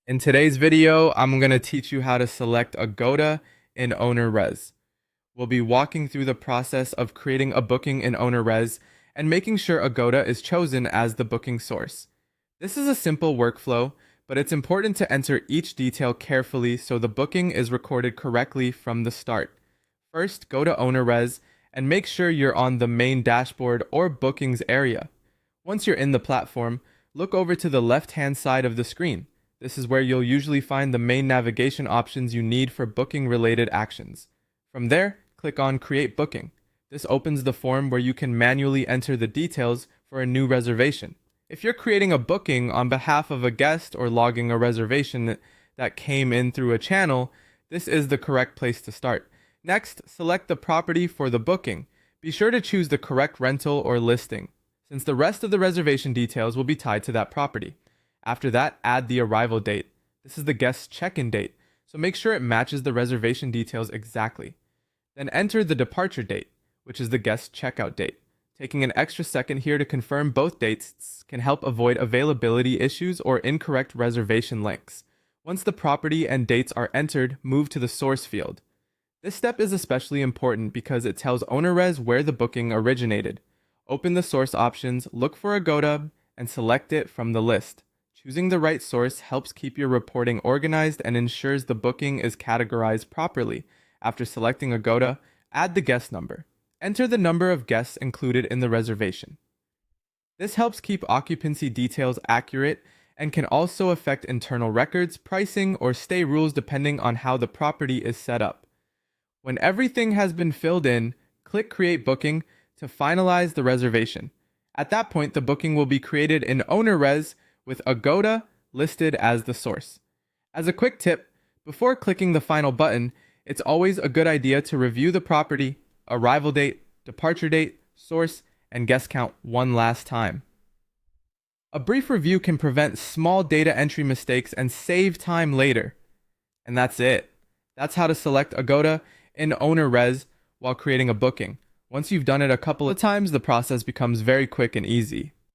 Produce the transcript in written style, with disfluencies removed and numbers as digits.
In today's video, I'm going to teach you how to select Agoda in Ownerrez. We'll be walking through the process of creating a booking in Ownerrez and making sure Agoda is chosen as the booking source. This is a simple workflow, but it's important to enter each detail carefully so the booking is recorded correctly from the start. First, go to Ownerrez and make sure you're on the main dashboard or bookings area. Once you're in the platform, look over to the left-hand side of the screen. This is where you'll usually find the main navigation options you need for booking-related actions. From there, click on Create Booking. This opens the form where you can manually enter the details for a new reservation. If you're creating a booking on behalf of a guest or logging a reservation that came in through a channel, this is the correct place to start. Next, select the property for the booking. Be sure to choose the correct rental or listing, since the rest of the reservation details will be tied to that property. After that, add the arrival date. This is the guest's check-in date, so make sure it matches the reservation details exactly. Then enter the departure date, which is the guest's checkout date. Taking an extra second here to confirm both dates can help avoid availability issues or incorrect reservation links. Once the property and dates are entered, move to the source field. This step is especially important because it tells Ownerrez where the booking originated. Open the source options, look for Agoda, and select it from the list. Choosing the right source helps keep your reporting organized and ensures the booking is categorized properly. After selecting Agoda, add the guest number. Enter the number of guests included in the reservation. This helps keep occupancy details accurate and can also affect internal records, pricing, or stay rules depending on how the property is set up. When everything has been filled in, click Create Booking to finalize the reservation. At that point, the booking will be created in Ownerrez with Agoda listed as the source. As a quick tip, before clicking the final button, it's always a good idea to review the property, arrival date, departure date, source, and guest count one last time. A brief review can prevent small data entry mistakes and save time later. And that's it. That's how to select Agoda in Ownerrez while creating a booking. Once you've done it a couple of times, the process becomes very quick and easy.